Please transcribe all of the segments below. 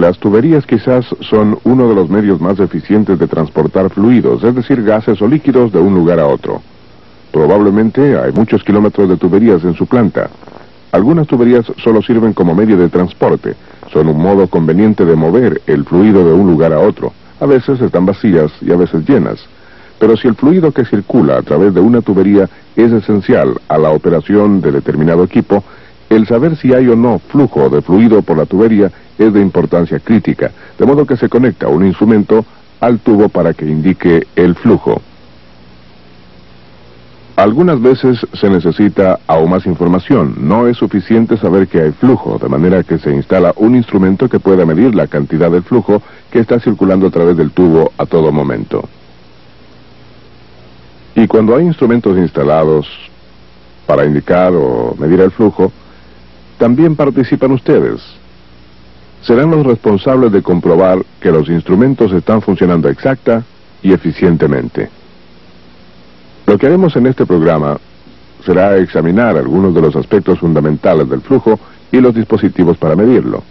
Las tuberías quizás son uno de los medios más eficientes de transportar fluidos, es decir, gases o líquidos de un lugar a otro. Probablemente hay muchos kilómetros de tuberías en su planta. Algunas tuberías solo sirven como medio de transporte. Son un modo conveniente de mover el fluido de un lugar a otro. A veces están vacías y a veces llenas. Pero si el fluido que circula a través de una tubería es esencial a la operación de determinado equipo, el saber si hay o no flujo de fluido por la tubería es de importancia crítica, de modo que se conecta un instrumento al tubo para que indique el flujo. Algunas veces se necesita aún más información. No es suficiente saber que hay flujo, de manera que se instala un instrumento que pueda medir la cantidad del flujo que está circulando a través del tubo a todo momento. Y cuando hay instrumentos instalados para indicar o medir el flujo, también participan ustedes. Serán los responsables de comprobar que los instrumentos están funcionando exacta y eficientemente. Lo que haremos en este programa será examinar algunos de los aspectos fundamentales del flujo y los dispositivos para medirlo.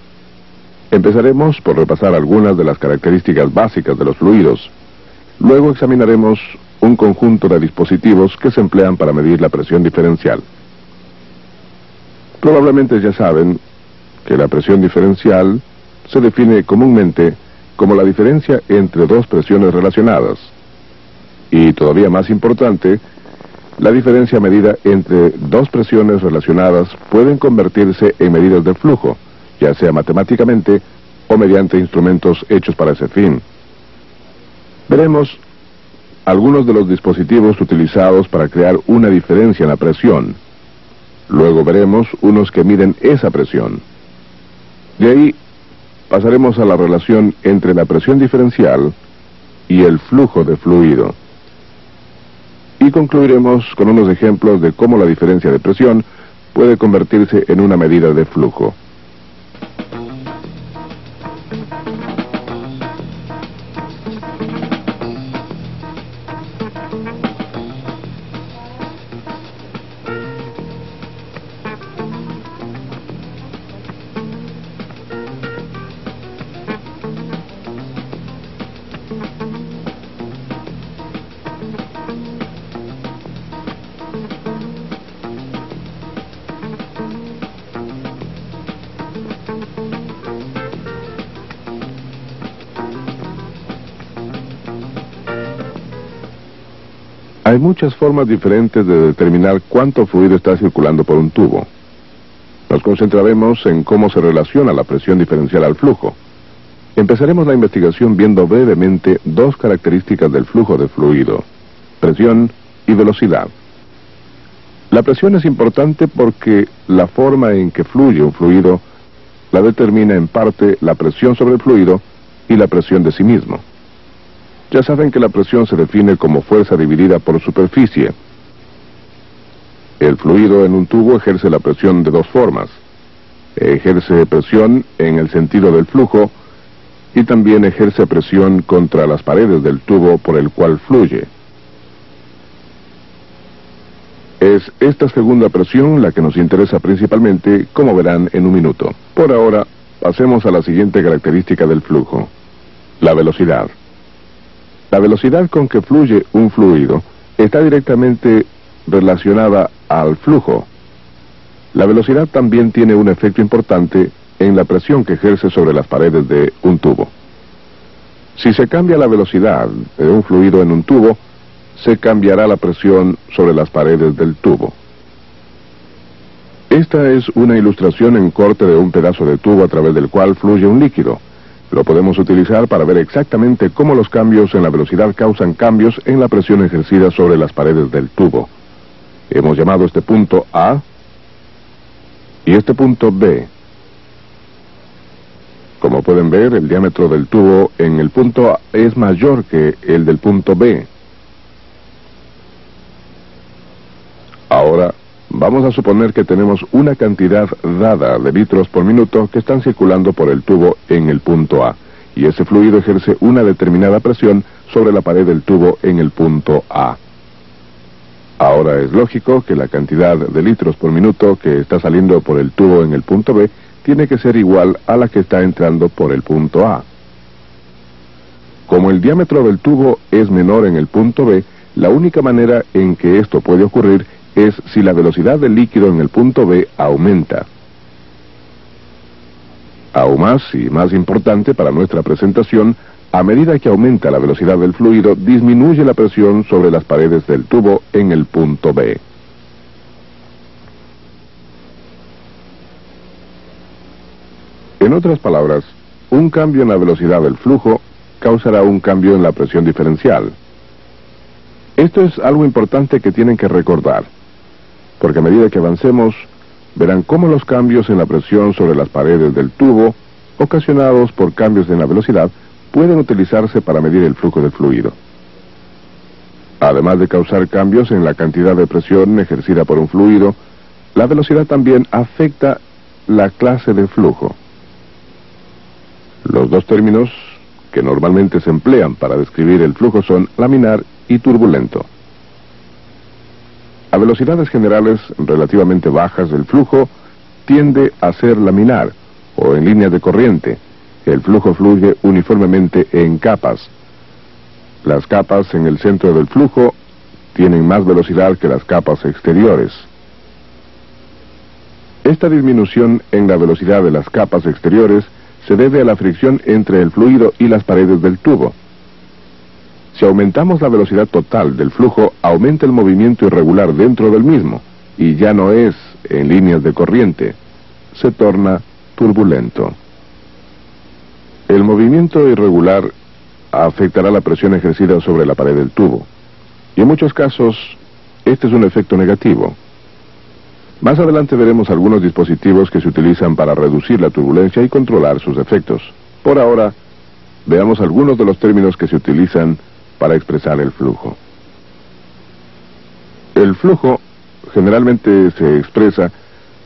Empezaremos por repasar algunas de las características básicas de los fluidos. Luego examinaremos un conjunto de dispositivos que se emplean para medir la presión diferencial. Probablemente ya saben que la presión diferencial se define comúnmente como la diferencia entre dos presiones relacionadas. Y todavía más importante, la diferencia medida entre dos presiones relacionadas pueden convertirse en medidas de flujo, ya sea matemáticamente o mediante instrumentos hechos para ese fin. Veremos algunos de los dispositivos utilizados para crear una diferencia en la presión. Luego veremos unos que miden esa presión. De ahí pasaremos a la relación entre la presión diferencial y el flujo de fluido. Y concluiremos con unos ejemplos de cómo la diferencia de presión puede convertirse en una medida de flujo. Hay muchas formas diferentes de determinar cuánto fluido está circulando por un tubo. Nos concentraremos en cómo se relaciona la presión diferencial al flujo. Empezaremos la investigación viendo brevemente dos características del flujo de fluido: presión y velocidad. La presión es importante porque la forma en que fluye un fluido la determina en parte la presión sobre el fluido y la presión de sí mismo. Ya saben que la presión se define como fuerza dividida por superficie. El fluido en un tubo ejerce la presión de dos formas. Ejerce presión en el sentido del flujo y también ejerce presión contra las paredes del tubo por el cual fluye. Es esta segunda presión la que nos interesa principalmente, como verán en un minuto. Por ahora, pasemos a la siguiente característica del flujo: la velocidad. La velocidad con que fluye un fluido está directamente relacionada al flujo. La velocidad también tiene un efecto importante en la presión que ejerce sobre las paredes de un tubo. Si se cambia la velocidad de un fluido en un tubo, se cambiará la presión sobre las paredes del tubo. Esta es una ilustración en corte de un pedazo de tubo a través del cual fluye un líquido. Lo podemos utilizar para ver exactamente cómo los cambios en la velocidad causan cambios en la presión ejercida sobre las paredes del tubo. Hemos llamado este punto A y este punto B. Como pueden ver, el diámetro del tubo en el punto A es mayor que el del punto B. Ahora, vamos a suponer que tenemos una cantidad dada de litros por minuto que están circulando por el tubo en el punto A, y ese fluido ejerce una determinada presión sobre la pared del tubo en el punto A. Ahora es lógico que la cantidad de litros por minuto que está saliendo por el tubo en el punto B tiene que ser igual a la que está entrando por el punto A. Como el diámetro del tubo es menor en el punto B, la única manera en que esto puede ocurrir es si la velocidad del líquido en el punto B aumenta. Aún más, y más importante para nuestra presentación, a medida que aumenta la velocidad del fluido, disminuye la presión sobre las paredes del tubo en el punto B. En otras palabras, un cambio en la velocidad del flujo causará un cambio en la presión diferencial. Esto es algo importante que tienen que recordar, porque a medida que avancemos, verán cómo los cambios en la presión sobre las paredes del tubo, ocasionados por cambios en la velocidad, pueden utilizarse para medir el flujo del fluido. Además de causar cambios en la cantidad de presión ejercida por un fluido, la velocidad también afecta la clase de flujo. Los dos términos que normalmente se emplean para describir el flujo son laminar y turbulento. A velocidades generales relativamente bajas, el flujo tiende a ser laminar, o en líneas de corriente. El flujo fluye uniformemente en capas. Las capas en el centro del flujo tienen más velocidad que las capas exteriores. Esta disminución en la velocidad de las capas exteriores se debe a la fricción entre el fluido y las paredes del tubo. Si aumentamos la velocidad total del flujo, aumenta el movimiento irregular dentro del mismo, y ya no es en líneas de corriente, se torna turbulento. El movimiento irregular afectará la presión ejercida sobre la pared del tubo, y en muchos casos, este es un efecto negativo. Más adelante veremos algunos dispositivos que se utilizan para reducir la turbulencia y controlar sus efectos. Por ahora, veamos algunos de los términos que se utilizan para expresar el flujo. El flujo generalmente se expresa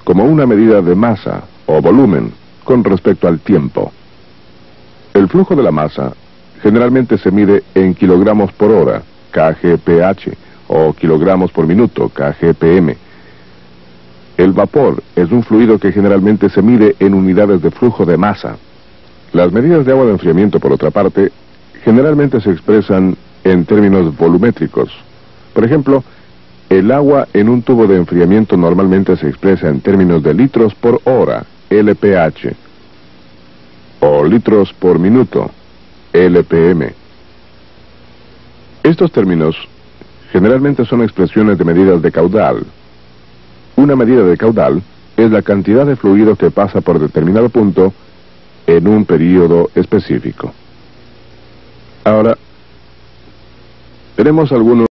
como una medida de masa o volumen con respecto al tiempo. El flujo de la masa generalmente se mide en kilogramos por hora, kgph, o kilogramos por minuto, kgpm. El vapor es un fluido que generalmente se mide en unidades de flujo de masa. Las medidas de agua de enfriamiento, por otra parte, generalmente se expresan en términos volumétricos. Por ejemplo, el agua en un tubo de enfriamiento normalmente se expresa en términos de litros por hora, LPH, o litros por minuto, LPM. Estos términos generalmente son expresiones de medidas de caudal. Una medida de caudal es la cantidad de fluido que pasa por determinado punto en un período específico. Ahora, veremos algunos